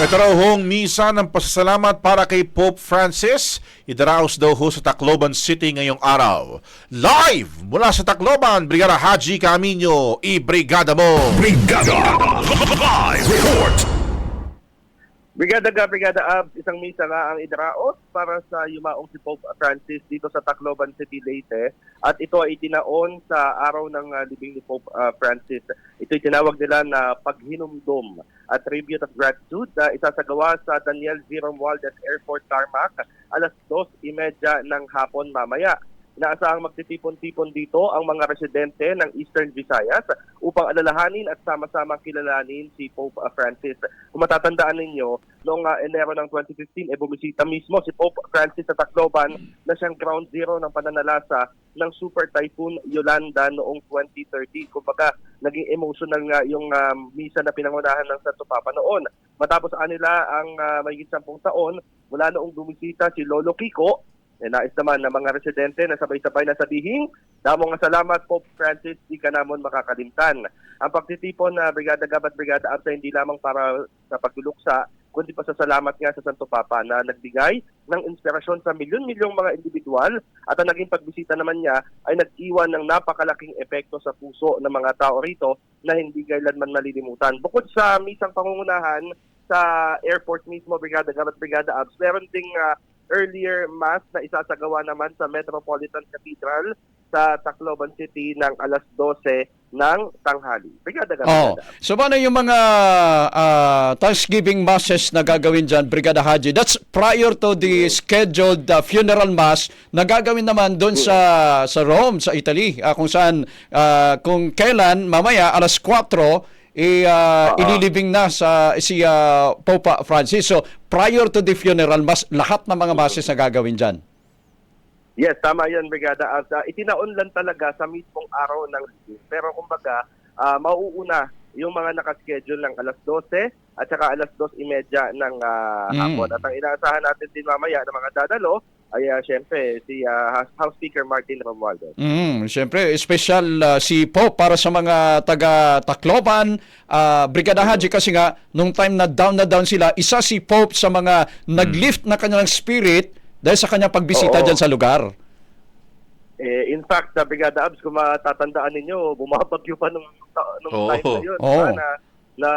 Ito raw hong misa ng pasasalamat para kay Pope Francis. Idaraos daw ho sa Tacloban City ngayong araw. Live mula sa Tacloban, Brigada Haji Camino, i-brigada mo! Brigada Live Report. Brigada Abs, isang misa nga ang idaraos para sa yumaong si Pope Francis dito sa Tacloban City, Leyte. At ito ay itinaon sa araw ng libing ni Pope Francis. Ito'y tinawag nila na paghinumdum at tribute of gratitude na isasagawa sa Daniel Z. Romualdez Airport Tarmac alas 2:30 ng hapon mamaya. Inaasahang magtitipon-tipon dito ang mga residente ng Eastern Visayas upang alalahanin at sama-samang kilalanin si Pope Francis. Kung matatandaan ninyo, noong Enero ng 2015, bumisita mismo si Pope Francis sa Tacloban na siyang ground zero ng pananalasa ng Super Typhoon Yolanda noong 2030. Kumbaga, naging emotional nga yung misa na pinangunahan ng Santo Papa noon. Matapos nila ang mahigit 10 taon, mula noong bumisita si Lolo Kiko, nais naman ng mga residente na sabay-sabay na sabihin, damong salamat Pope Francis, di ka namon makakalimtan. Ang pagtitipon na Brigada Gab at Brigada Abs ay hindi lamang para sa pagtuluksa, kundi pa sa salamat nga sa Santo Papa na nagbigay ng inspirasyon sa milyon-milyong mga individual at ang naging pagbisita naman niya ay nag-iwan ng napakalaking epekto sa puso ng mga tao rito na hindi kailanman malilimutan. Bukod sa misang pangungunahan sa airport mismo, Brigada Gab at Brigada Abs, meron ding earlier mass na isasagawa naman sa Metropolitan Cathedral sa Tacloban City ng alas 12 ng tanghali. Brigada Gab. So paano yung mga Thanksgiving masses na gagawin dyan, Brigada Haji? That's prior to the scheduled funeral mass na gagawin naman doon sa Rome, sa Italy, kung saan, kung kailan, mamaya, alas 4, ililibing na si Pope Francis. So, prior to the funeral mass, lahat ng mga masses na gagawin dyan. Yes, tama yan, Brigada. Itinaon lang talaga sa mismong araw ng libing. Pero kumbaga, mauuna yung mga nakaschedule ng alas 12 at saka alas 2:30 ng hapon. At ang inaasahan natin din mamaya ng mga dadalo ay siyempre si House Speaker Martin Romualdez. Siyempre, special si Pope para sa mga taga-Tacloban, Brigada Haji, kasi nga, nung time na down sila, isa si Pope sa mga nag-lift na kanilang spirit dahil sa kanyang pagbisita dyan sa lugar. In fact, sa Brigada Abs, kung matatandaan ninyo, bumabagyo pa nung time na yun. Na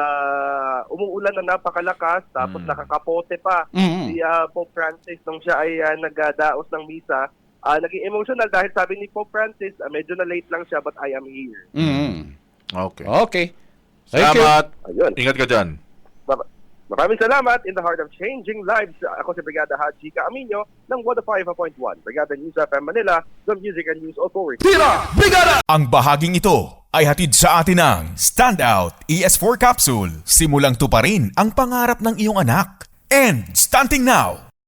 umuulan na napakalakas, tapos nakakapote pa si Pope Francis nung siya ay nagdaos ng misa. Naging emotional dahil sabi ni Pope Francis, medyo na late lang siya but I am here. Okay. Thank Salamat. Ayun. Ingat ka dyan. Maraming salamat. In the heart of changing lives, ako si Brigada Haji Camino ng 105.1 Brigada News FM Manila, the Music and News Authority. Ang bahaging ito ay hatid sa atin ng Standout ES4 Capsule. Simulang tuparin ang pangarap ng iyong anak. And stunting now,